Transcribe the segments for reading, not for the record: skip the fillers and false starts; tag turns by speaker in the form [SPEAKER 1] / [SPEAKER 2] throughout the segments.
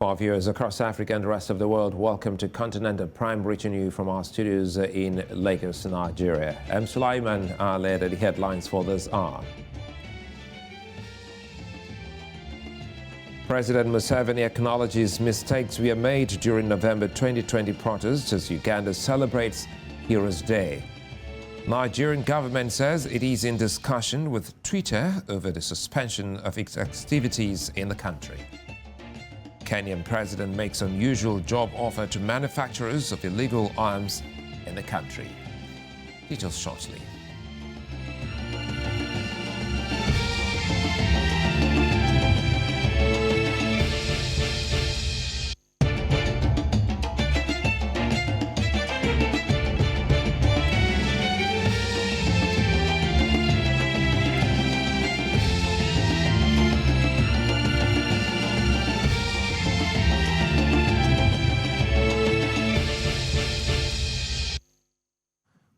[SPEAKER 1] For our viewers across Africa and the rest of the world, welcome to Continental Prime, reaching you from our studios in Lagos, Nigeria. I'm Sulaiman, led at the headlines for this hour. President Museveni acknowledges mistakes were made during November 2020 protests as Uganda celebrates Heroes Day. Nigerian government says it is in discussion with Twitter over the suspension of its activities in the country. Kenyan President makes unusual job offer to manufacturers of illegal arms in the country. Details shortly.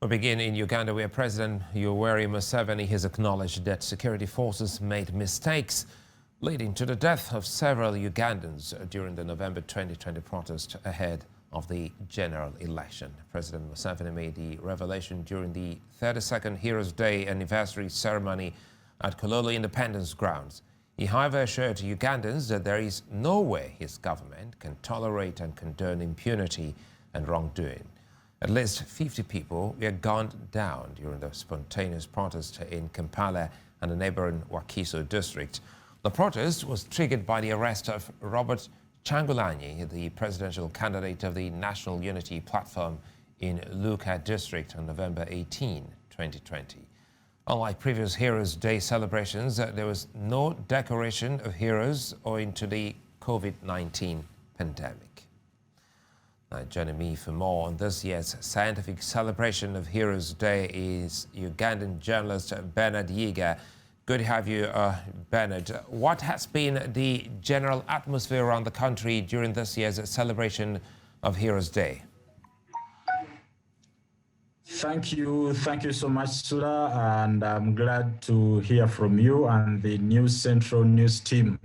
[SPEAKER 1] We begin in Uganda, where President Yoweri Museveni has acknowledged that security forces made mistakes, leading to the death of several Ugandans during the November 2020 protest ahead of the general election. President Museveni made the revelation during the 32nd Heroes Day anniversary ceremony at Kololo Independence Grounds. He, however, assured Ugandans that there is no way his government can tolerate and condone impunity and wrongdoing. At least 50 people were gunned down during the spontaneous protest in Kampala and the neighboring Wakiso district. The protest was triggered by the arrest of Robert Kyagulanyi, the presidential candidate of the National Unity Platform in Luka district on November 18, 2020. Unlike previous Heroes Day celebrations, there was no decoration of heroes owing to the COVID-19 pandemic. Now, joining me for more on this year's scientific celebration of Heroes Day is Ugandan journalist Bernard Yiga. Good to have you, Bernard. What has been the general atmosphere around the country during this year's celebration of Heroes Day?
[SPEAKER 2] Thank you so much, Sula, and I'm glad to hear from you and the News Central News team.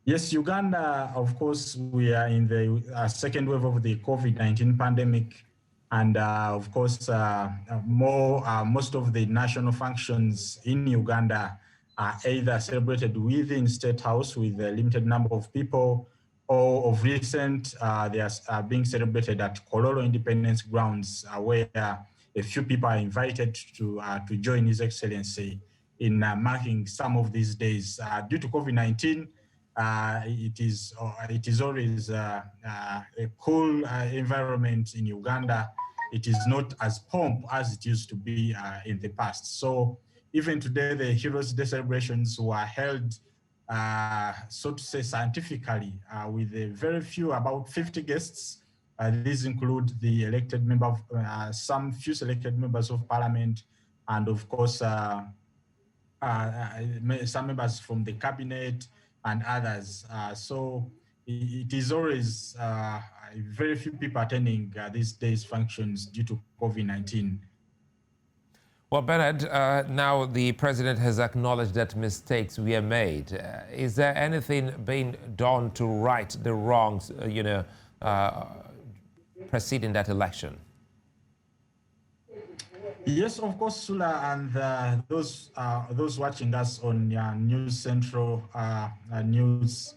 [SPEAKER 2] Yes, Uganda, of course, we are in the second wave of the COVID-19 pandemic. And of course, most of the national functions in Uganda are either celebrated within State House with a limited number of people, or of recent, they are being celebrated at Kololo Independence Grounds, where a few people are invited to join His Excellency in marking some of these days. Due to COVID-19, it is always a cool environment in Uganda. It is not as pomp as it used to be in the past. So even today, the Heroes Day celebrations were held, so to say, scientifically, with a very few, about 50 guests. These include the elected member, some few selected members of parliament, and of course, some members from the cabinet, and others. So it is always very few people attending these days' functions due to COVID-19.
[SPEAKER 1] Well, Bernard, now the president has acknowledged that mistakes were made. Is there anything being done to right the wrongs, preceding that election?
[SPEAKER 2] Yes, of course, Sula, and those watching us on News Central News.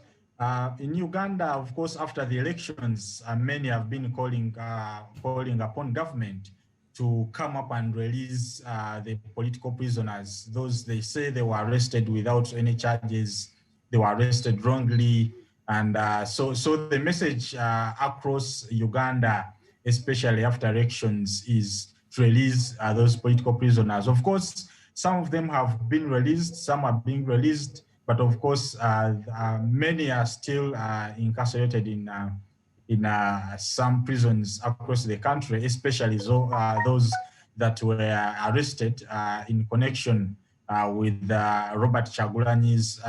[SPEAKER 2] In Uganda, of course, after the elections, many have been calling upon government to come up and release the political prisoners. Those they say they were arrested without any charges, they were arrested wrongly, and so the message across Uganda, especially after elections, is to release those political prisoners. Of course, some of them have been released, some are being released, but of course, many are still incarcerated in some prisons across the country, especially those that were arrested in connection with Robert Kyagulanyi's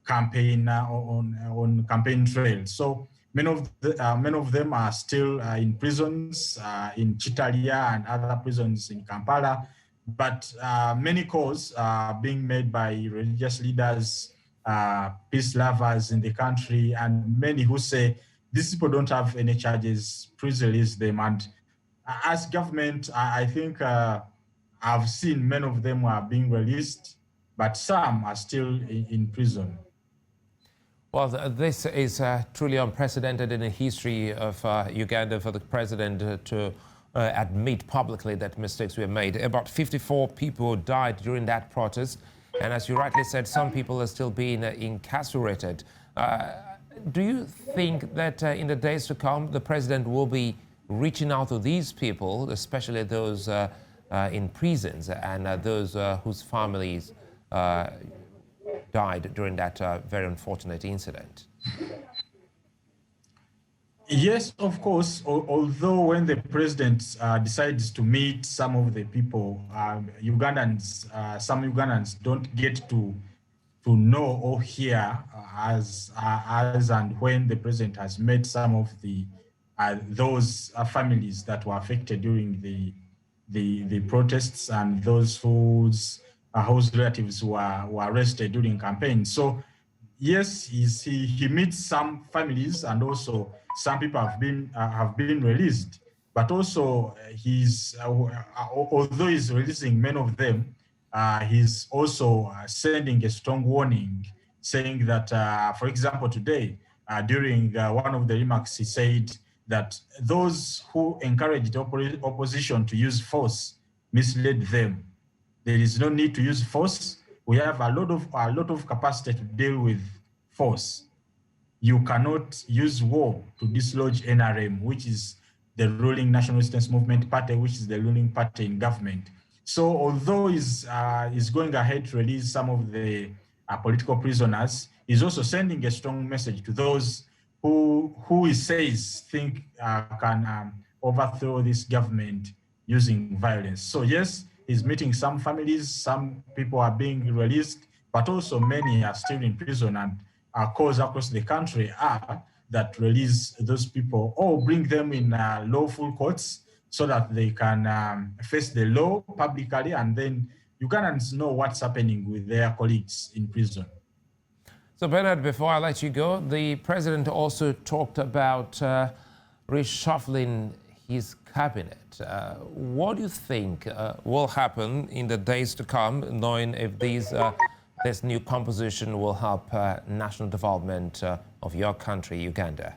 [SPEAKER 2] campaign on campaign trail. So many of them are still in prisons in Chitalia and other prisons in Kampala, but many calls are being made by religious leaders peace lovers in the country, and many who say these people don't have any charges, please release them. And as government, I think I've seen many of them are being released, but some are still in prison.
[SPEAKER 1] Well, this is truly unprecedented in the history of Uganda for the president to admit publicly that mistakes were made. About 54 people died during that protest. And as you rightly said, some people are still being incarcerated. Do you think that in the days to come, the president will be reaching out to these people, especially those in prisons and those whose families died during that very unfortunate incident?
[SPEAKER 2] Yes, of course. Although when the president decides to meet some of the people, some Ugandans don't get to know or hear as and when the president has met some of the those families that were affected during the protests and those whose relatives were arrested during campaign. So yes, he meets some families, and also some people have been released. But also although he's releasing many of them, he's also sending a strong warning, saying that, for example, today during one of the remarks, he said that those who encouraged opposition to use force misled them. There is no need to use force. We have a lot of capacity to deal with force. You cannot use war to dislodge NRM, which is the ruling National Resistance Movement Party, which is the ruling party in government. So although he's going ahead to release some of the political prisoners, he's also sending a strong message to those who he says think can overthrow this government using violence. So yes, he's meeting some families, some people are being released, but also many are still in prison, and calls across the country are that release those people or bring them in lawful courts so that they can face the law publicly, and then Ugandans know what's happening with their colleagues in prison.
[SPEAKER 1] So Bernard, before I let you go, the president also talked about reshuffling his cabinet. What do you think will happen in the days to come, knowing if this new composition will help national development of your country, Uganda?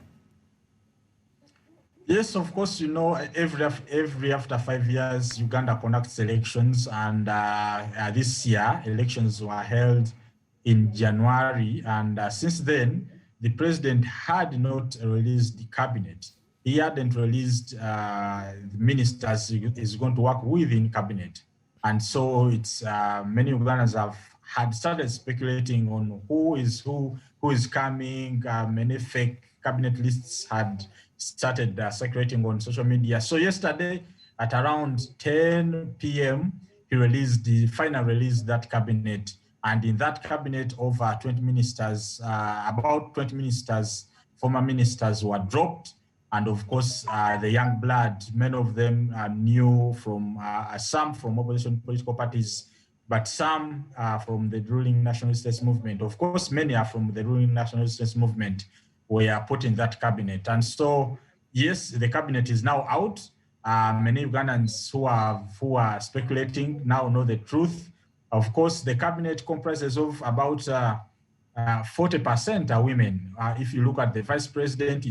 [SPEAKER 2] Yes, of course, you know, every after 5 years, Uganda conducts elections, and this year, elections were held in January, and since then, the president had not released the cabinet. He hadn't released the ministers he's going to work with in cabinet. And so it's many Ugandans had started speculating on who is coming. Many fake cabinet lists had started circulating on social media. So yesterday at around 10 p.m., he released the final release that cabinet. And in that cabinet, over 20 ministers, about 20 ministers, former ministers were dropped. And of course, the young blood, many of them are new from, some from opposition political parties, but some from the ruling National Resistance Movement. Of course, many are from the ruling National Resistance Movement, were put in that cabinet. And so, yes, the cabinet is now out. Many Ugandans who are speculating now know the truth. Of course, the cabinet comprises of about 40% are women. If you look at the vice president,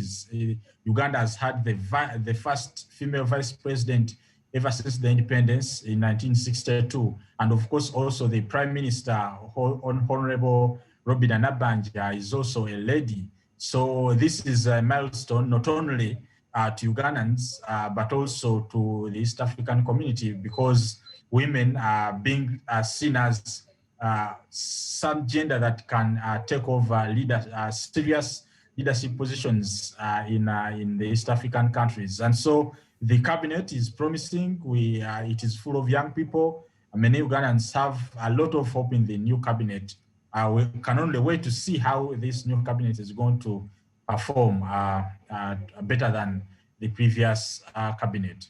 [SPEAKER 2] Uganda has had the first female vice president ever since the independence in 1962. And of course, also the prime minister, Honorable Robina Nabanja, is also a lady. So this is a milestone, not only to Ugandans, but also to the East African community, because women are being seen as some gender that can take over serious leadership positions in the East African countries. And so the cabinet is promising. It is full of young people. Many Ugandans have a lot of hope in the new cabinet. We can only wait to see how this new cabinet is going to perform better than the previous cabinet.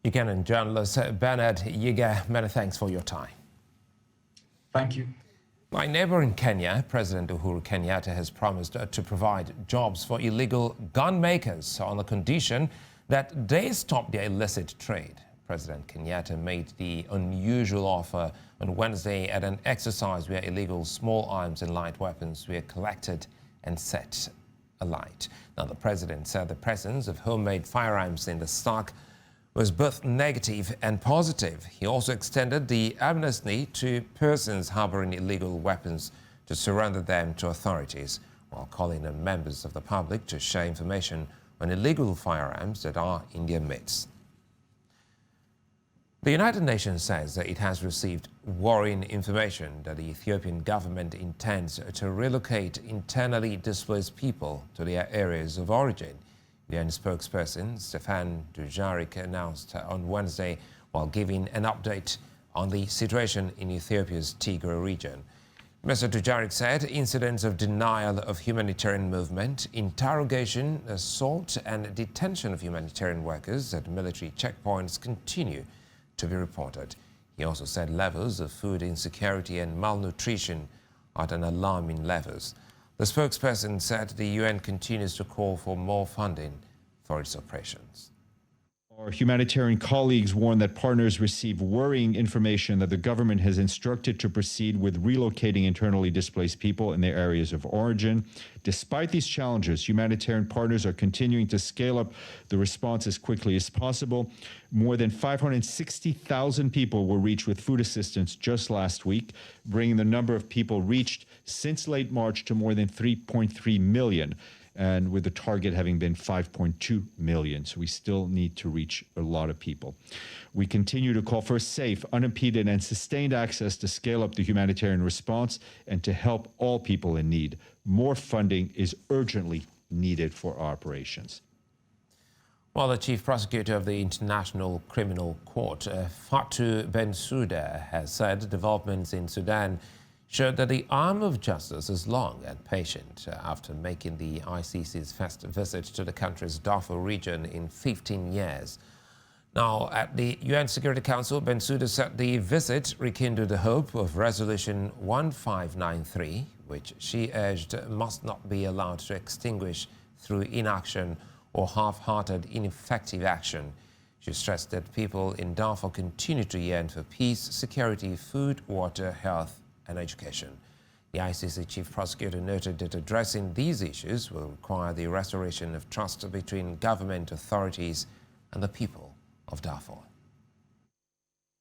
[SPEAKER 1] Ugandan journalist Bernard Yiga, many thanks for your time.
[SPEAKER 2] Thank you.
[SPEAKER 1] My neighbor in Kenya, President Uhuru Kenyatta, has promised to provide jobs for illegal gun makers on the condition that they stop their illicit trade. President Kenyatta made the unusual offer on Wednesday at an exercise where illegal small arms and light weapons were collected and set alight. Now, the president said the presence of homemade firearms in the stock was both negative and positive. He also extended the amnesty to persons harboring illegal weapons to surrender them to authorities, while calling on members of the public to share information on illegal firearms that are in their midst. The United Nations says that it has received worrying information that the Ethiopian government intends to relocate internally displaced people to their areas of origin. UN spokesperson Stefan Dujarric announced on Wednesday while giving an update on the situation in Ethiopia's Tigray region. Mr. Dujarric said incidents of denial of humanitarian movement, interrogation, assault and detention of humanitarian workers at military checkpoints continue to be reported. He also said levels of food insecurity and malnutrition are at an alarming levels. The spokesperson said the UN continues to call for more funding for its operations.
[SPEAKER 3] Our humanitarian colleagues warn that partners receive worrying information that the government has instructed to proceed with relocating internally displaced people in their areas of origin. Despite these challenges, humanitarian partners are continuing to scale up the response as quickly as possible. More than 560,000 people were reached with food assistance just last week, bringing the number of people reached since late March to more than 3.3 million. And with the target having been 5.2 million. So we still need to reach a lot of people. We continue to call for safe, unimpeded, and sustained access to scale up the humanitarian response and to help all people in need. More funding is urgently needed for our operations.
[SPEAKER 1] Well, the chief prosecutor of the International Criminal Court, Fatou Bensouda, has said developments in Sudan showed that the arm of justice is long and patient after making the ICC's first visit to the country's Darfur region in 15 years. Now, at the UN Security Council, Bensouda said the visit rekindled the hope of Resolution 1593, which she urged must not be allowed to extinguish through inaction or half-hearted, ineffective action. She stressed that people in Darfur continue to yearn for peace, security, food, water, health, and education. The ICC chief prosecutor noted that addressing these issues will require the restoration of trust between government authorities and the people of Darfur.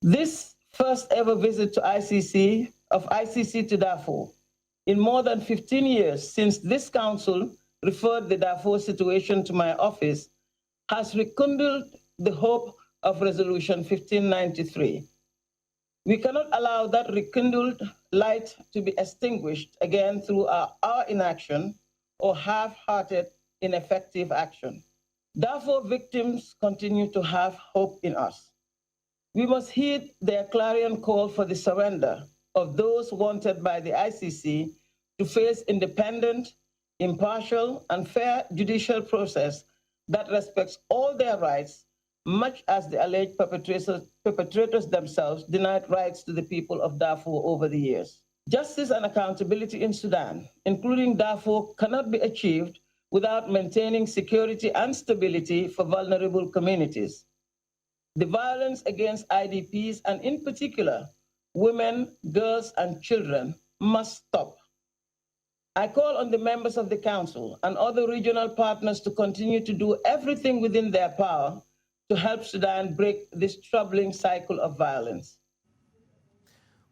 [SPEAKER 4] This first ever visit to ICC to Darfur in more than 15 years since this council referred the Darfur situation to my office has rekindled the hope of Resolution 1593. We cannot allow that rekindled light to be extinguished again through our inaction or half-hearted, ineffective action. Darfur victims continue to have hope in us. We must heed their clarion call for the surrender of those wanted by the ICC to face independent, impartial, and fair judicial process that respects all their rights, much as the alleged perpetrators themselves denied rights to the people of Darfur over the years. Justice and accountability in Sudan, including Darfur, cannot be achieved without maintaining security and stability for vulnerable communities. The violence against IDPs, and in particular, women, girls, and children, must stop. I call on the members of the Council and other regional partners to continue to do everything within their power to help Sudan break this troubling cycle of violence.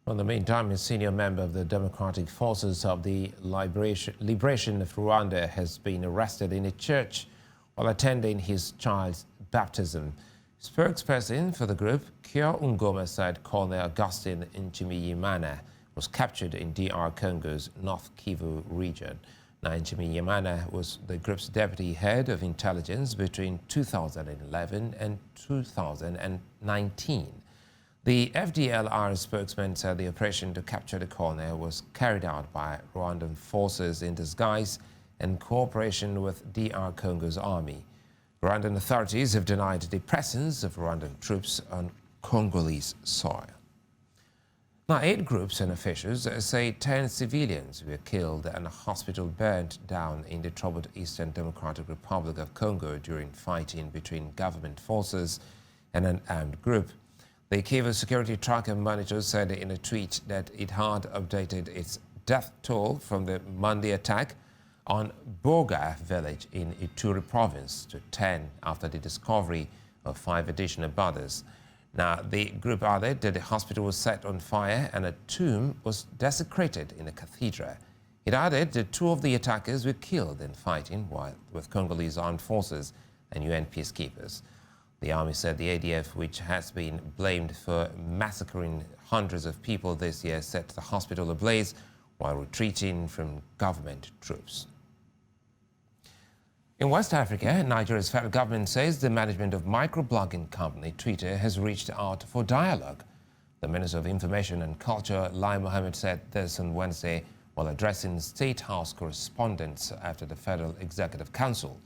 [SPEAKER 1] Well, in the meantime, a senior member of the Democratic Forces of the Liberation of Rwanda has been arrested in a church while attending his child's baptism. Spokesperson for the group, Kyo Ngoma, said Colonel Augustine Nchimiyimana was captured in DR Congo's North Kivu region. Now, Nchimiyimana was the group's deputy head of intelligence between 2011 and 2019. The FDLR spokesman said the operation to capture the colonel was carried out by Rwandan forces in disguise in cooperation with DR Congo's army. Rwandan authorities have denied the presence of Rwandan troops on Congolese soil. Now, aid groups and officials say 10 civilians were killed and a hospital burned down in the troubled Eastern Democratic Republic of Congo during fighting between government forces and an armed group. The Kivu Security Tracker Monitor said in a tweet that it had updated its death toll from the Monday attack on Boga village in Ituri province to 10 after the discovery of 5 additional bodies. Now, the group added that the hospital was set on fire and a tomb was desecrated in a cathedral. It added that 2 of the attackers were killed in fighting with Congolese armed forces and UN peacekeepers. The army said the ADF, which has been blamed for massacring hundreds of people this year, set the hospital ablaze while retreating from government troops. In West Africa, Nigeria's federal government says the management of microblogging company Twitter has reached out for dialogue. The Minister of Information and Culture, Lai Mohammed, said this on Wednesday while addressing State House correspondents after the Federal Executive Council.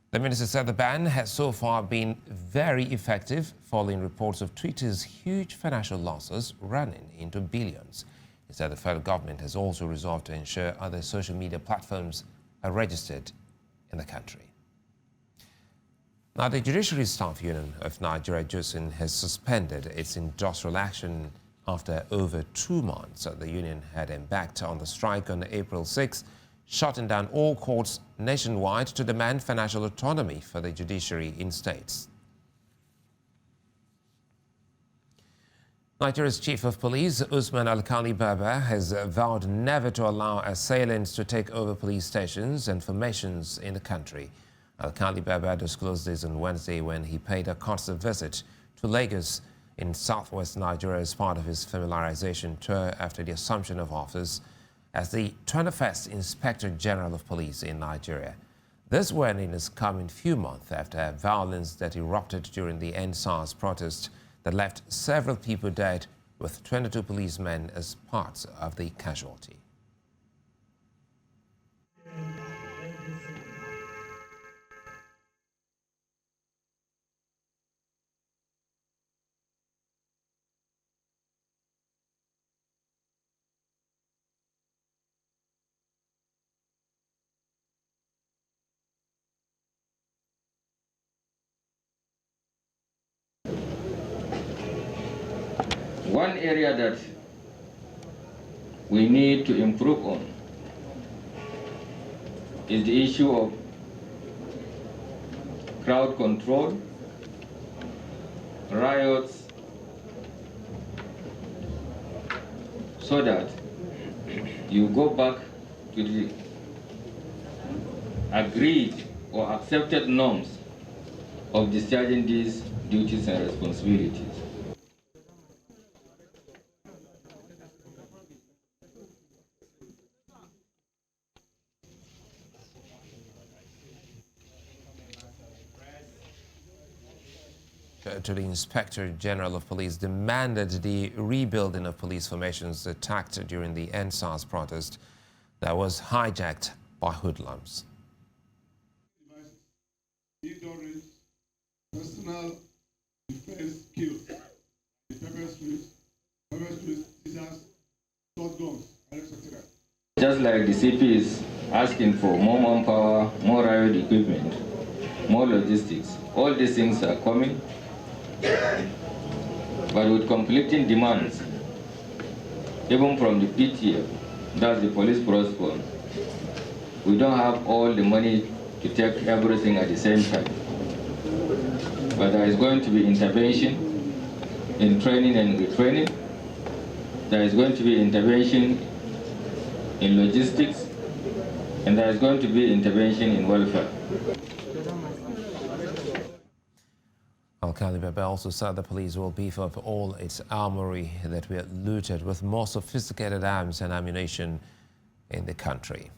[SPEAKER 1] The minister said the ban has so far been very effective, following reports of Twitter's huge financial losses running into billions. He said the federal government has also resolved to ensure other social media platforms are registered in the country. Now, the Judiciary Staff Union of Nigeria, JUSIN, has suspended its industrial action after over 2 months. The union had embarked on the strike on April 6, shutting down all courts nationwide to demand financial autonomy for the judiciary in states. Nigeria's Chief of Police, Usman Alkali Baba, has vowed never to allow assailants to take over police stations and formations in the country. Alkali Baba disclosed this on Wednesday when he paid a courtesy visit to Lagos in southwest Nigeria as part of his familiarization tour after the assumption of office as the 21st Inspector General of Police in Nigeria. This warning is coming few months after violence that erupted during the End SARS protest that left several people dead, with 22 policemen as parts of the casualty.
[SPEAKER 5] One area that we need to improve on is the issue of crowd control, riots, so that you go back to the agreed or accepted norms of discharging these duties and responsibilities.
[SPEAKER 1] To the Inspector General of Police demanded the rebuilding of police formations attacked during the End SARS protest that was hijacked by hoodlums.
[SPEAKER 6] Personal defense skills, pepper sprays, scissors, shotguns, etc.
[SPEAKER 5] Just like the CP is asking for more manpower, more riot equipment, more logistics, all these things are coming. But with conflicting demands, even from the PTF, that's the police protocol, we don't have all the money to take everything at the same time. But there is going to be intervention in training and retraining. There is going to be intervention in logistics, and there is going to be intervention in welfare.
[SPEAKER 1] Alkali Baba also said the police will beef up all its armory that were looted with more sophisticated arms and ammunition in the country.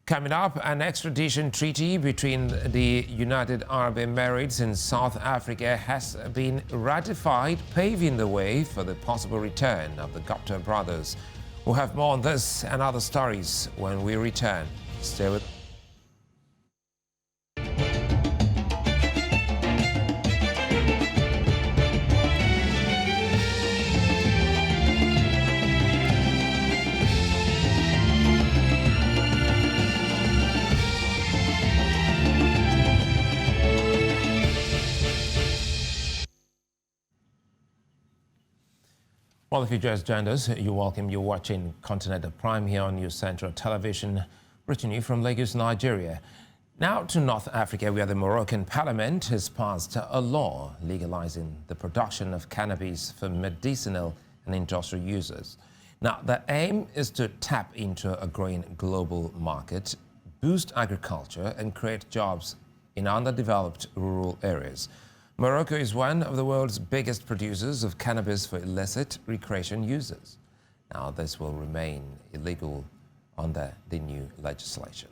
[SPEAKER 1] Coming up, an extradition treaty between the United Arab Emirates and South Africa has been ratified, paving the way for the possible return of the Gupta brothers. We'll have more on this and other stories when we return. Stay with us. Well, if you just joined us, you're welcome. You're watching Continental Prime here on News Central Television, reaching you from Lagos, Nigeria. Now to North Africa, where the Moroccan parliament has passed a law legalizing the production of cannabis for medicinal and industrial users. Now, the aim is to tap into a growing global market, boost agriculture, and create jobs in underdeveloped rural areas. Morocco is one of the world's biggest producers of cannabis for illicit recreation users. Now, this will remain illegal under the new legislation.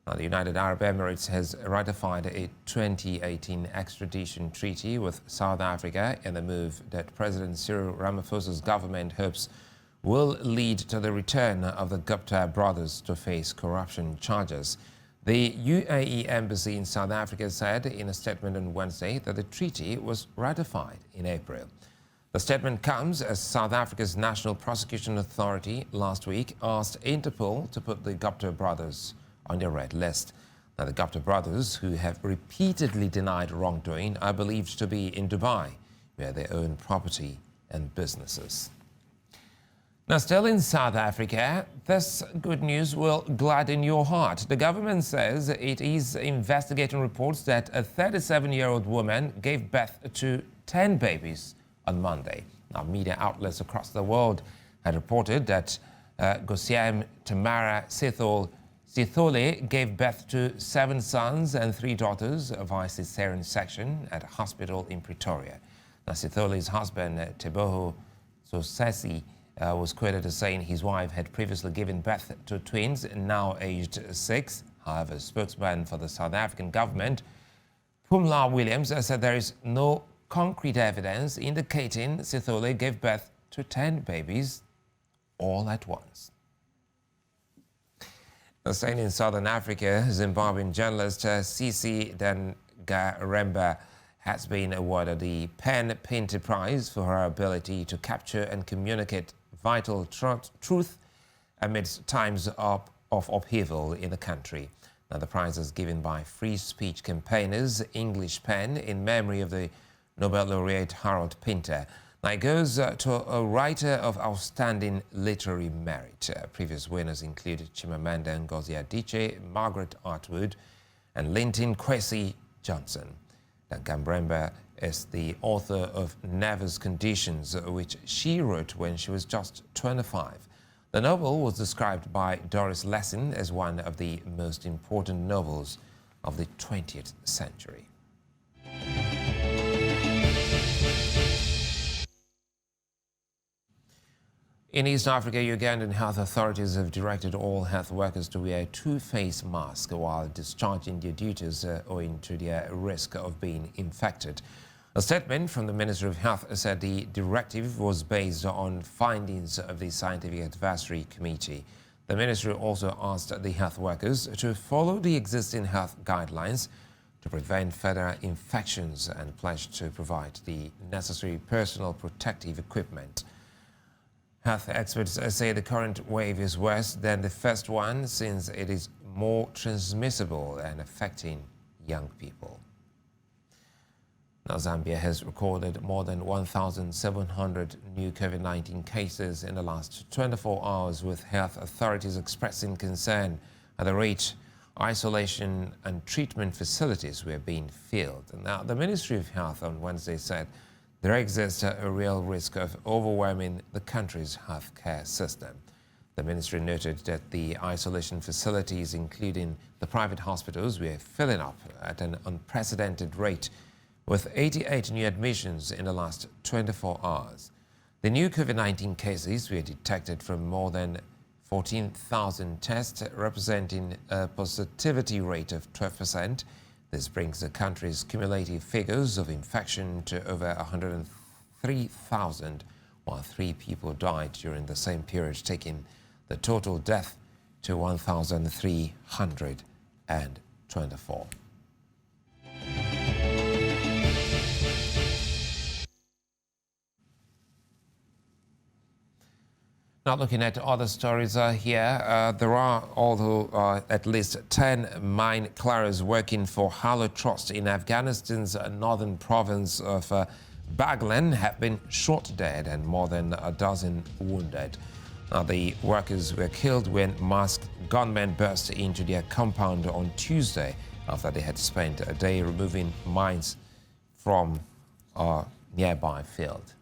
[SPEAKER 1] Now, the United Arab Emirates has ratified a 2018 extradition treaty with South Africa in the move that President Cyril Ramaphosa's government hopes will lead to the return of the Gupta brothers to face corruption charges. The UAE embassy in South Africa said in a statement on Wednesday that the treaty was ratified in April. The statement comes as South Africa's National Prosecution Authority last week asked Interpol to put the Gupta brothers on their red list. Now, the Gupta brothers, who have repeatedly denied wrongdoing, are believed to be in Dubai, where they own property and businesses. Now, still in South Africa, this good news will gladden your heart. The government says it is investigating reports that a 37-year-old woman gave birth to 10 babies on Monday. Now, media outlets across the world had reported that Gosiem Tamara Sithole gave birth to 7 sons and 3 daughters via cesarean section at a hospital in Pretoria. Now, Sithole's husband, Teboho Sosesi, was quoted as saying his wife had previously given birth to twins, now aged 6. However, a spokesman for the South African government, Pumla Williams, said there is no concrete evidence indicating Sithole gave birth to 10 babies all at once. Staying in Southern Africa, Zimbabwean journalist Sisi Dangaremba has been awarded the Pen Pinter Prize for her ability to capture and communicate vital truth amidst times of upheaval in the country. Now, the prize is given by free speech campaigners English Pen in memory of the Nobel laureate Harold Pinter. Now, it goes to a writer of outstanding literary merit. Previous winners included Chimamanda Ngozi Adichie, Margaret Atwood, and Linton Kwesi Johnson. Dangaremba is the author of Nervous Conditions, which she wrote when she was just 25. The novel was described by Doris Lessing as one of the most important novels of the 20th century. In East Africa, Ugandan health authorities have directed all health workers to wear a two-face mask while discharging their duties owing to their risk of being infected. A statement from the Ministry of Health said the directive was based on findings of the Scientific Advisory Committee. The ministry also asked the health workers to follow the existing health guidelines to prevent further infections and pledged to provide the necessary personal protective equipment. Health experts say the current wave is worse than the first one since it is more transmissible and affecting young people. Now, Zambia has recorded more than 1,700 new COVID-19 cases in the last 24 hours, with health authorities expressing concern at the rate isolation and treatment facilities were being filled. Now, the Ministry of Health on Wednesday said there exists a real risk of overwhelming the country's healthcare system. The ministry noted that the isolation facilities, including the private hospitals, were filling up at an unprecedented rate, with 88 new admissions in the last 24 hours. The new COVID-19 cases were detected from more than 14,000 tests, representing a positivity rate of 12%. This brings the country's cumulative figures of infection to over 103,000, while 3 people died during the same period, taking the total death to 1,324. Now, looking at other stories here, there are although at least 10 mine clearers working for Halo Trust in Afghanistan's northern province of Baglan have been shot dead and more than a dozen wounded. Now, the workers were killed when masked gunmen burst into their compound on Tuesday after they had spent a day removing mines from a nearby field.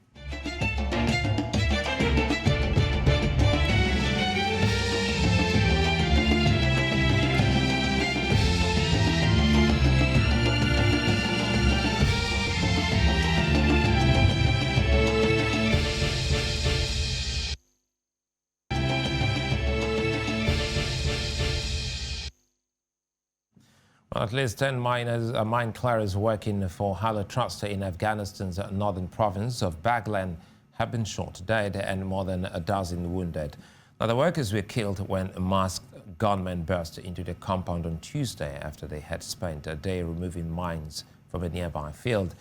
[SPEAKER 1] Well, at least 10 mine clearers working for Hala Trust in Afghanistan's northern province of Baglan have been shot dead and more than a dozen wounded. Now, the workers were killed when masked gunmen burst into the compound on Tuesday after they had spent a day removing mines from a nearby field.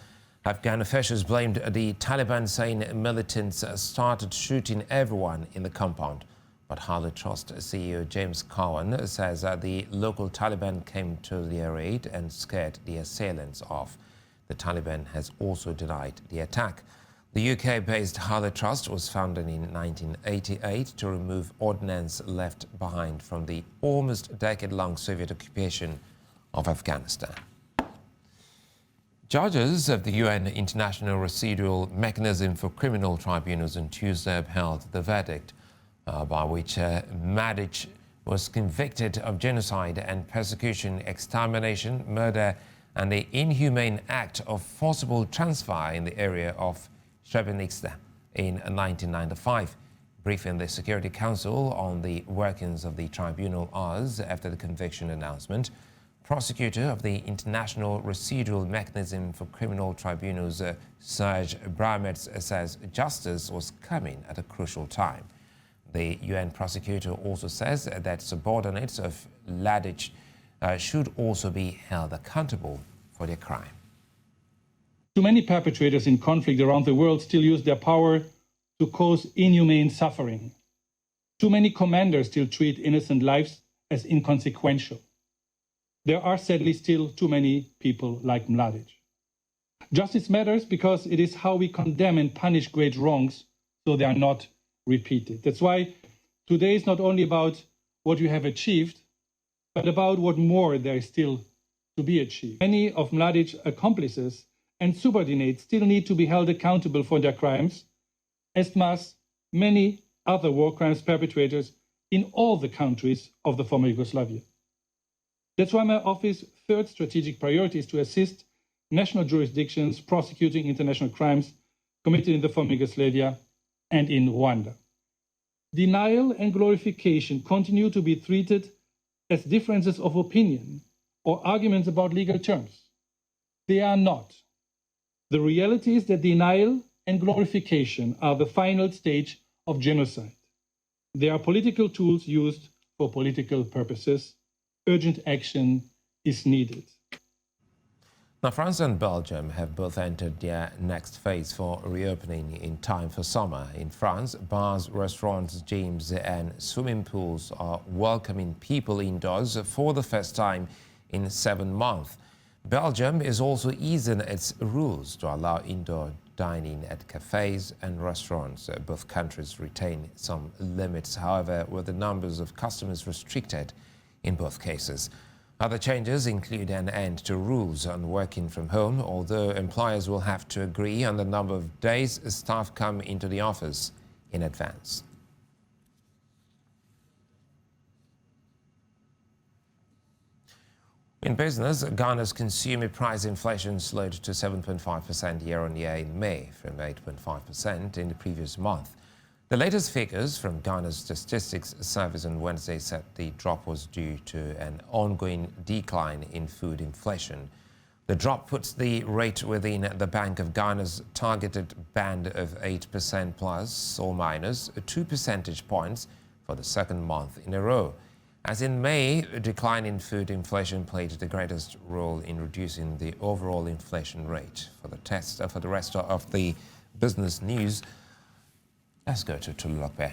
[SPEAKER 1] Afghan officials blamed the Taliban, saying militants started shooting everyone in the compound. But Hala Trust CEO James Cowan says that the local Taliban came to their aid and scared the assailants off. The Taliban has also denied the attack. The UK-based Hala Trust was founded in 1988 to remove ordnance left behind from the almost decade-long Soviet occupation of Afghanistan. Judges of the UN International Residual Mechanism for Criminal Tribunals on Tuesday upheld the verdict by which Mladic was convicted of genocide and persecution, extermination, murder, and the inhumane act of forcible transfer in the area of Srebrenica in 1995. Briefing the Security Council on the workings of the tribunal hours after the conviction announcement, prosecutor of the International Residual Mechanism for Criminal Tribunals, Serge Bramets, says justice was coming at a crucial time. The UN prosecutor also says that subordinates of Mladic should also be held accountable for their crime.
[SPEAKER 7] Too many perpetrators in conflict around the world still use their power to cause inhumane suffering. Too many commanders still treat innocent lives as inconsequential. There are sadly still too many people like Mladic. Justice matters because it is how we condemn and punish great wrongs so they are not repeated. That's why today is not only about what you have achieved, but about what more there is still to be achieved. Many of Mladic's accomplices and subordinates still need to be held accountable for their crimes, as must many other war crimes perpetrators in all the countries of the former Yugoslavia. That's why my office's third strategic priority is to assist national jurisdictions prosecuting international crimes committed in the former Yugoslavia and in Rwanda. Denial and glorification continue to be treated as differences of opinion or arguments about legal terms. They are not. The reality is that denial and glorification are the final stage of genocide. They are political tools used for political purposes. Urgent action is needed.
[SPEAKER 1] Now, France and Belgium have both entered their next phase for reopening in time for summer. In France, bars, restaurants, gyms and swimming pools are welcoming people indoors for the first time in 7 months. Belgium is also easing its rules to allow indoor dining at cafes and restaurants. Both countries retain some limits, however, with the numbers of customers restricted in both cases. Other changes include an end to rules on working from home, although employers will have to agree on the number of days staff come into the office in advance. In business, Ghana's consumer price inflation slowed to 7.5% year-on-year in May from 8.5% in the previous month. The latest figures from Ghana's Statistics Service on Wednesday said the drop was due to an ongoing decline in food inflation. The drop puts the rate within the Bank of Ghana's targeted band of 8% plus or minus 2 percentage points for the second month in a row. As in May, a decline in food inflation played the greatest role in reducing the overall inflation rate. For the rest of the business news, let's go to Tululope.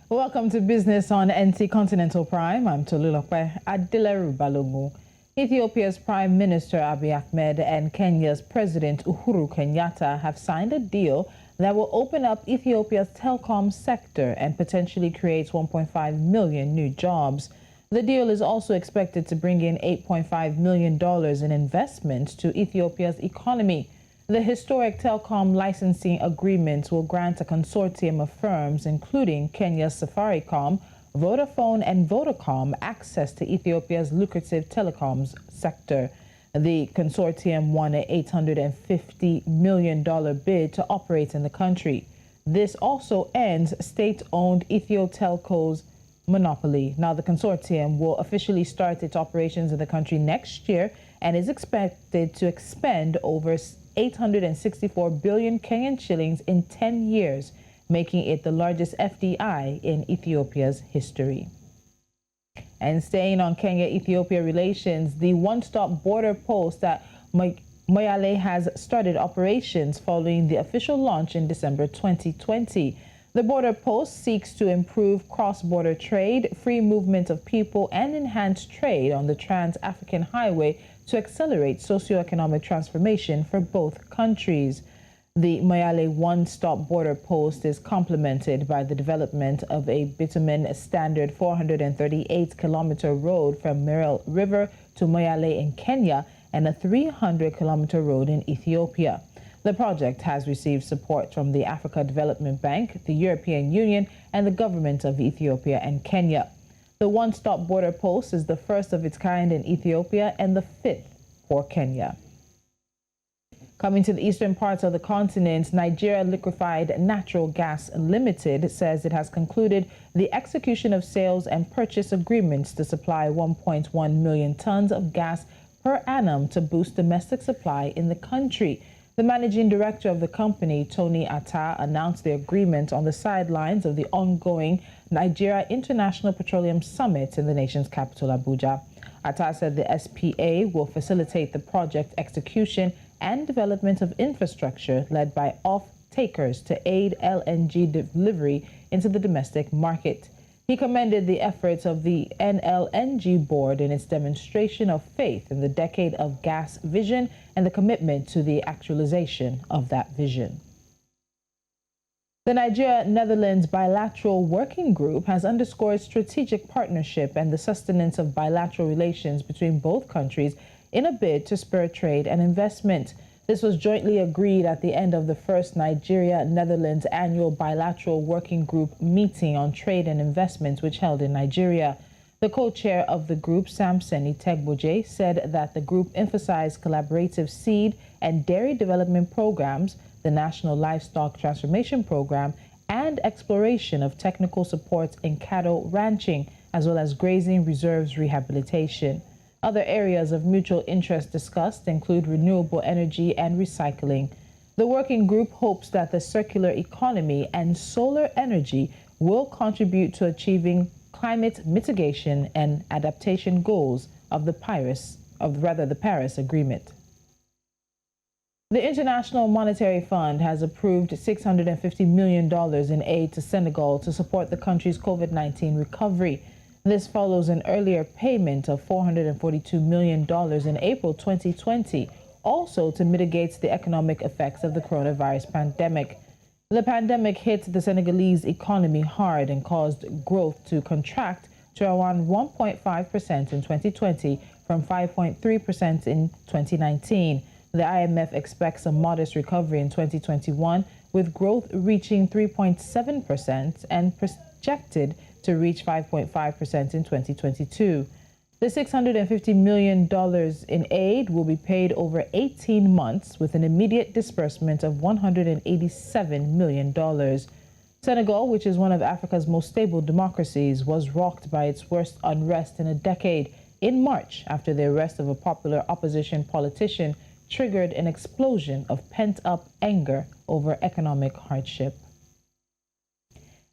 [SPEAKER 8] Welcome. Welcome to Business on NT Continental Prime. I'm Tolulope Adileru Balogu. Ethiopia's Prime Minister Abiy Ahmed and Kenya's President Uhuru Kenyatta have signed a deal that will open up Ethiopia's telecom sector and potentially create 1.5 million new jobs. The deal is also expected to bring in $8.5 million in investment to Ethiopia's economy. The historic telecom licensing agreement will grant a consortium of firms, including Kenya's Safaricom, Vodafone, and Vodacom, access to Ethiopia's lucrative telecoms sector. The consortium won an $850 million bid to operate in the country. This also ends state-owned Ethio Telco's monopoly. Now, the consortium will officially start its operations in the country next year and is expected to expend over 864 billion Kenyan shillings in 10 years, making it the largest FDI in Ethiopia's history. And staying on Kenya-Ethiopia relations, the one-stop border post at Moyale has started operations following the official launch in December 2020. The border post seeks to improve cross-border trade, free movement of people, and enhance trade on the Trans-African Highway to accelerate socioeconomic transformation for both countries. The Moyale one-stop border post is complemented by the development of a bitumen standard 438-kilometer road from Merel River to Moyale in Kenya and a 300-kilometer road in Ethiopia. The project has received support from the Africa Development Bank, the European Union, and the government of Ethiopia and Kenya. The one-stop border post is the first of its kind in Ethiopia and the fifth for Kenya. Coming to the eastern parts of the continent, Nigeria Liquefied Natural Gas Limited says it has concluded the execution of sales and purchase agreements to supply 1.1 million tons of gas per annum to boost domestic supply in the country. The managing director of the company, Tony Atta, announced the agreement on the sidelines of the ongoing Nigeria International Petroleum Summit in the nation's capital, Abuja. Atta said the SPA will facilitate the project execution and development of infrastructure led by off-takers to aid LNG delivery into the domestic market. He commended the efforts of the NLNG board in its demonstration of faith in the decade of gas vision and the commitment to the actualization of that vision. The Nigeria-Netherlands Bilateral Working Group has underscored strategic partnership and the sustenance of bilateral relations between both countries in a bid to spur trade and investment. This was jointly agreed at the end of the first Nigeria-Netherlands annual bilateral working group meeting on trade and investment, which held in Nigeria. The co-chair of the group, Samson Itegboje, said that the group emphasized collaborative seed and dairy development programs, the National Livestock Transformation Program, and exploration of technical support in cattle ranching, as well as grazing reserves rehabilitation. Other areas of mutual interest discussed include renewable energy and recycling. The working group hopes that the circular economy and solar energy will contribute to achieving climate mitigation and adaptation goals of the Paris Agreement. The International Monetary Fund has approved $650 million in aid to Senegal to support the country's COVID-19 recovery. This follows an earlier payment of $442 million in April 2020, also to mitigate the economic effects of the coronavirus pandemic. The pandemic hit the Senegalese economy hard and caused growth to contract to around 1.5% in 2020 from 5.3% in 2019. The IMF expects a modest recovery in 2021, with growth reaching 3.7% and projected to reach 5.5% in 2022. The $650 million in aid will be paid over 18 months with an immediate disbursement of $187 million. Senegal, which is one of Africa's most stable democracies, was rocked by its worst unrest in a decade in March after the arrest of a popular opposition politician triggered an explosion of pent-up anger over economic hardship.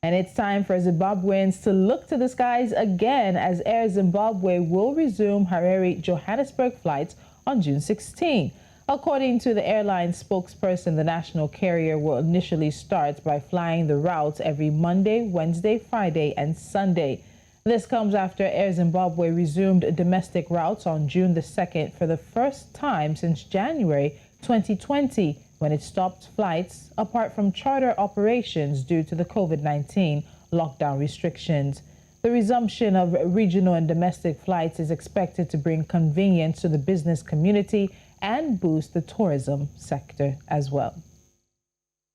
[SPEAKER 8] And it's time for Zimbabweans to look to the skies again as Air Zimbabwe will resume Harare-Johannesburg flights on June 16. According to the airline spokesperson, the national carrier will initially start by flying the routes every Monday, Wednesday, Friday, and Sunday. This comes after Air Zimbabwe resumed domestic routes on June the 2nd for the first time since January 2020, when it stopped flights apart from charter operations due to the COVID-19 lockdown restrictions. The resumption of regional and domestic flights is expected to bring convenience to the business community and boost the tourism sector as well.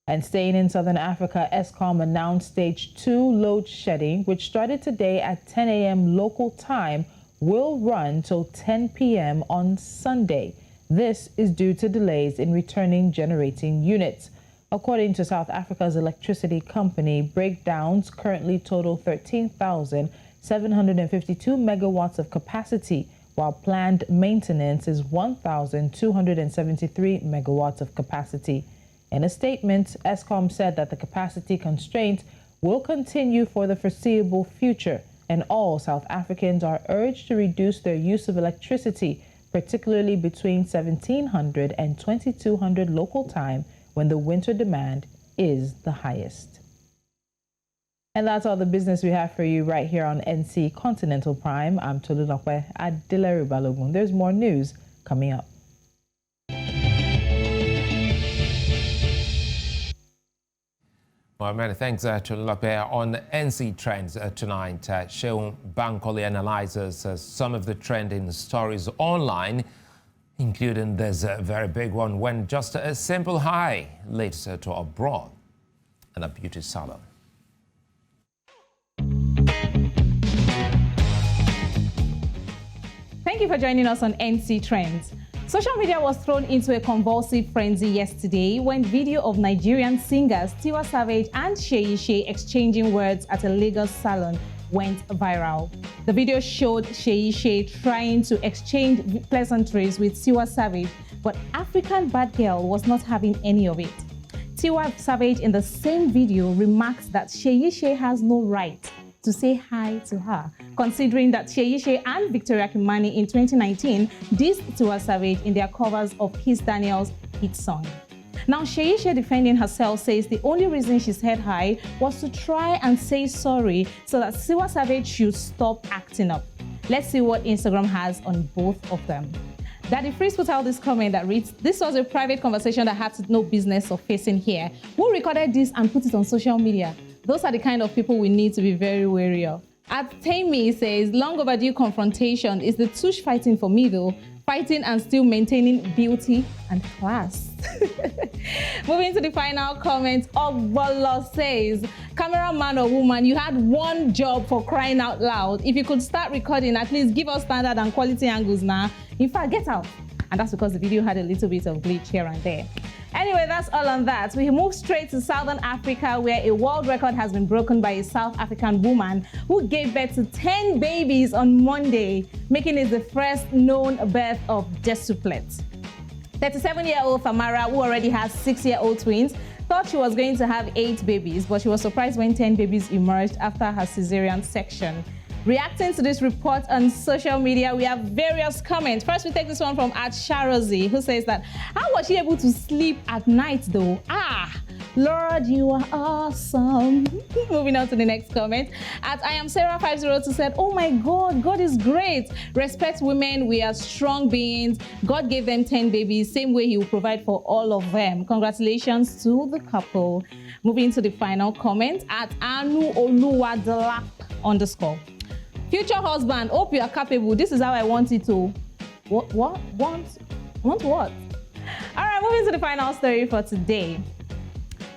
[SPEAKER 8] And staying in Southern Africa, Eskom announced stage 2 load shedding, which started today at 10 a.m. local time, will run till 10 p.m. on Sunday. This is due to delays in returning generating units. According to South Africa's electricity company, breakdowns currently total 13,752 megawatts of capacity, while planned maintenance is 1,273 megawatts of capacity. In a statement, Eskom said that the capacity constraint will continue for the foreseeable future, and all South Africans are urged to reduce their use of electricity, particularly between 1700 and 2200 local time, when the winter demand is the highest. And that's all the business we have for you right here on NC Continental Prime. I'm Tolulokwe Adileru Balogun. There's more news coming up.
[SPEAKER 1] Well, many thanks to Tolulokwe. On NC Trends tonight, Sheung Bankole analyzes some of the trending stories online, including this very big one when just a simple hi leads to abroad and a beauty salon.
[SPEAKER 9] Thank you for joining us on NC Trends. Social media was thrown into a convulsive frenzy yesterday when video of Nigerian singers Tiwa Savage and Seyi exchanging words at a Lagos salon went viral. The video showed Seyi trying to exchange pleasantries with Tiwa Savage, but African Bad Girl was not having any of it. Tiwa Savage in the same video remarks that Seyi has no right to say hi to her, considering that Seyi and Victoria Kimani in 2019 dissed Tiwa Savage in their covers of Kiss Daniel's hit song. Now, Seyi defending herself says the only reason she said hi was to try and say sorry so that Tiwa Savage should stop acting up. Let's see what Instagram has on both of them. Daddy Freeze put out this comment that reads, "This was a private conversation that had no business of facing here. Who recorded this and put it on social media? Those are the kind of people we need to be very wary of." At Tammy says, "Long overdue confrontation is the tush fighting for me though, fighting and still maintaining beauty and class." Moving to the final comment, Ogbolo says, "Cameraman or woman, you had one job for crying out loud. If you could start recording, at least give us standard and quality angles now. In fact, get out." And that's because the video had a little bit of glitch here and there. Anyway, that's all on that. We move straight to Southern Africa, where a world record has been broken by a South African woman who gave birth to 10 babies on Monday, making it the first known birth of decuplets. 37-year-old Tamara, who already has 6-year-old twins, thought she was going to have 8 babies, but she was surprised when 10 babies emerged after her cesarean section. Reacting to this report on social media, we have various comments. First, we take this one from @Sharozy, who says that, "How was she able to sleep at night though? Lord, you are awesome." Moving on to the next comment. @IamSarah502 said, "Oh my God, God is great. Respect women, we are strong beings. God gave them 10 babies, same way he will provide for all of them. Congratulations to the couple." Moving to the final comment @AnuOluwadlap_. "Future husband, hope you are capable. This is how I want it to." Want what? All right, moving to the final story for today.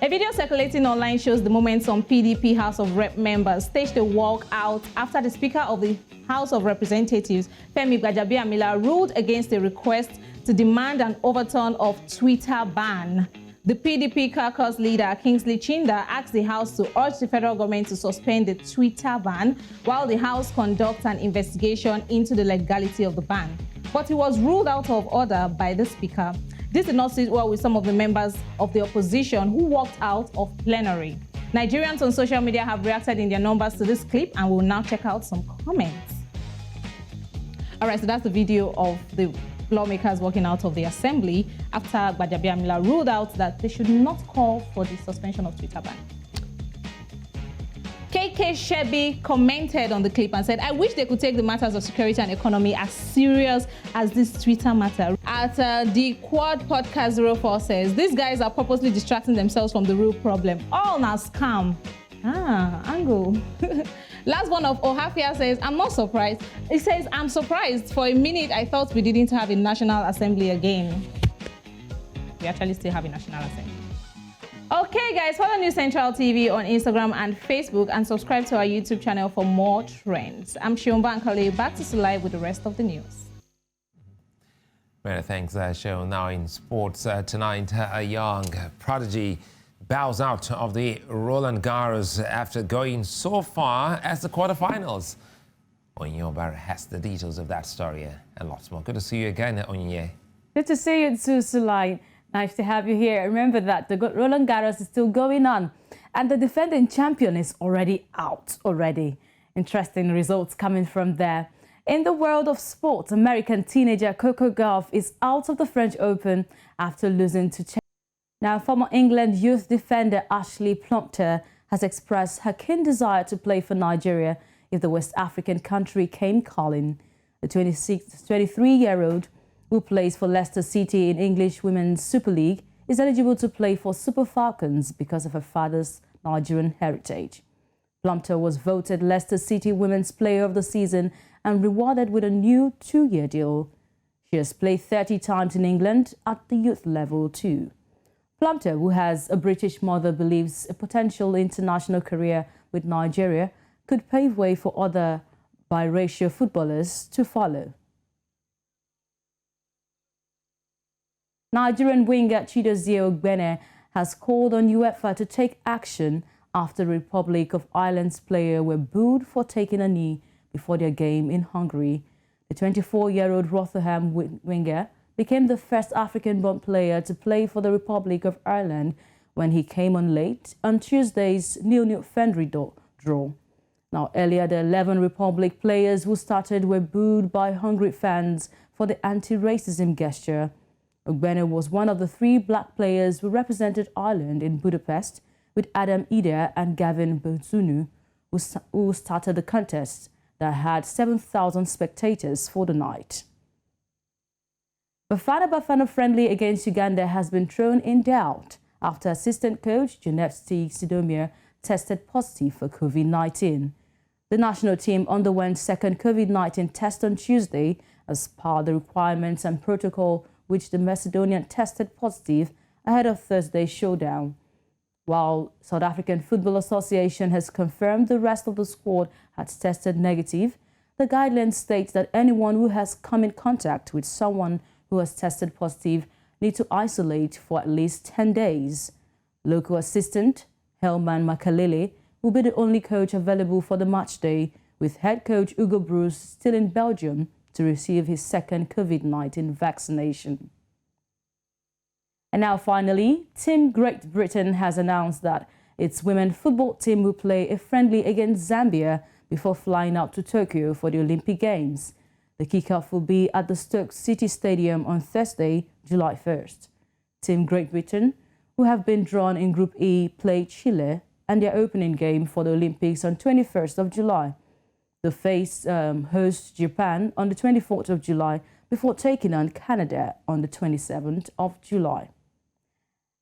[SPEAKER 9] A video circulating online shows the moment some PDP House of Rep members staged a walkout after the Speaker of the House of Representatives, Femi Gbajabiamila, ruled against a request to demand an overturn of Twitter ban. The PDP caucus leader, Kingsley Chinda, asked the House to urge the federal government to suspend the Twitter ban while the House conducts an investigation into the legality of the ban. But he was ruled out of order by the Speaker. This did not sit well with some of the members of the opposition who walked out of plenary. Nigerians on social media have reacted in their numbers to this clip, and we'll now check out some comments. All right, so that's the video of the lawmakers walking out of the assembly after Gbajabiamila ruled out that they should not call for the suspension of Twitter ban. KK Shebi commented on the clip and said, I wish they could take the matters of security and economy as serious as this Twitter matter. At the Quad Podcast 04 says, these guys are purposely distracting themselves from the real problem. All now scam. Angle. Last one of Ohafia says, I'm not surprised. He says, I'm surprised. For a minute, I thought we didn't have a National Assembly again. We actually still have a National Assembly. Okay, guys, follow News Central TV on Instagram and Facebook and subscribe to our YouTube channel for more trends. I'm Shion Bankole, back to Sulai with the rest of the news.
[SPEAKER 1] Many thanks, Shion. Now in sports tonight, a young prodigy bows out of the Roland Garros after going so far as the quarterfinals. Onyinye Obara has the details of that story and lots more. Good to see you again, Onyinye.
[SPEAKER 10] Good to see you too, Sulai. Nice to have you here. Remember that the Roland Garros is still going on and the defending champion is already out already. Interesting results coming from there. In the world of sports, American teenager Coco Gauff is out of the French Open after losing to Czech. Now, former England youth defender Ashley Plumptre has expressed her keen desire to play for Nigeria if the West African country came calling. The 23-year-old who plays for Leicester City in English Women's Super League, is eligible to play for Super Falcons because of her father's Nigerian heritage. Plumptre was voted Leicester City Women's Player of the Season and rewarded with a new 2-year deal. She has played 30 times in England at the youth level too. Plumptre, who has a British mother, believes a potential international career with Nigeria could pave way for other biracial footballers to follow. Nigerian winger Chidozie Ogbene has called on UEFA to take action after the Republic of Ireland's players were booed for taking a knee before their game in Hungary. The 24-year-old Rotherham winger became the first African-born player to play for the Republic of Ireland when he came on late on Tuesday's 0-0 friendly draw. Now, earlier, the 11 Republic players who started were booed by Hungary fans for the anti-racism gesture. Ogbene was one of the 3 black players who represented Ireland in Budapest with Adam Eder and Gavin Bensouda, who started the contest that had 7,000 spectators for the night. Bafana friendly against Uganda has been thrown in doubt after assistant coach Jonesti Sidomir tested positive for COVID-19. The national team underwent second COVID-19 test on Tuesday as part of the requirements and protocol which the Macedonian tested positive ahead of Thursday's showdown. While South African Football Association has confirmed the rest of the squad has tested negative, the guidelines state that anyone who has come in contact with someone who has tested positive need to isolate for at least 10 days. Local assistant Helman Makalele will be the only coach available for the match day, with head coach Hugo Bruce still in Belgium to receive his second COVID-19 vaccination. And now finally, Team Great Britain has announced that its women's football team will play a friendly against Zambia before flying out to Tokyo for the Olympic Games. The kickoff will be at the Stoke City Stadium on Thursday, July 1st. Team Great Britain, who have been drawn in Group E, play Chile and their opening game for the Olympics on 21st of July. The face hosts Japan on the 24th of July before taking on Canada on the 27th of July.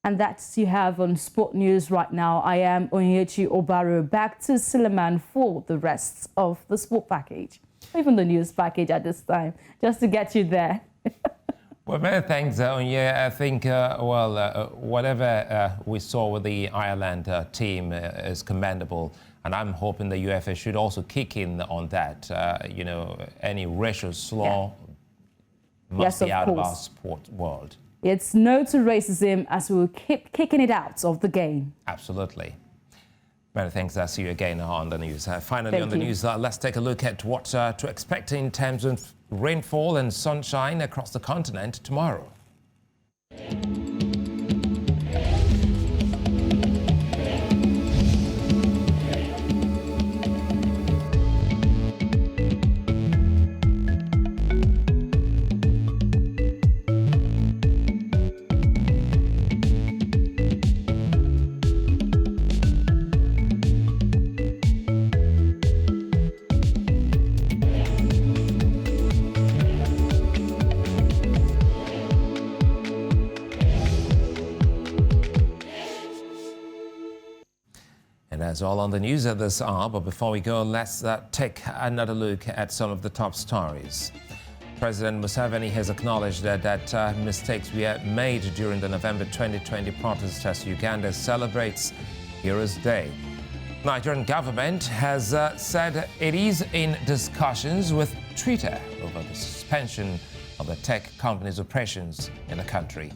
[SPEAKER 10] And that's you have on Sport News right now. I am Onyechi Obaro, back to Suleiman for the rest of the sport package, even the news package at this time, just to get you there.
[SPEAKER 1] Well, many thanks, Onye. I think, whatever we saw with the Ireland team is commendable. And I'm hoping the UEFA should also kick in on that. Any racial slur must be out of our sport world.
[SPEAKER 10] It's no to racism as we will keep kicking it out of the game.
[SPEAKER 1] Absolutely. Many thanks. I'll see you again on the news. Finally, on the news, let's take a look at what to expect in terms of rainfall and sunshine across the continent tomorrow. That's all on the news at this hour, but before we go, let's take another look at some of the top stories. President Museveni has acknowledged that mistakes were made during the November 2020 protests as Uganda celebrates Heroes Day. Nigerian government has said it is in discussions with Twitter over the suspension of the tech company's operations in the country.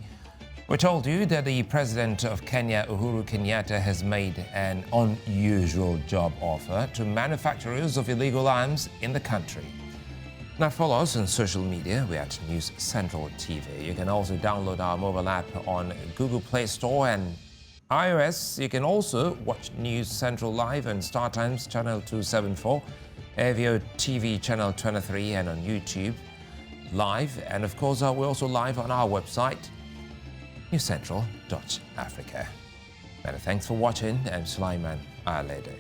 [SPEAKER 1] We told you that the President of Kenya, Uhuru Kenyatta, has made an unusual job offer to manufacturers of illegal arms in the country. Now follow us on social media. We're at News Central TV. You can also download our mobile app on Google Play Store and iOS. You can also watch News Central live on StarTimes Channel 274, Avio TV Channel 23, and on YouTube live. And of course, we're also live on our website, newscentral.africa. Many thanks for watching. I'm Sulaiman Alede.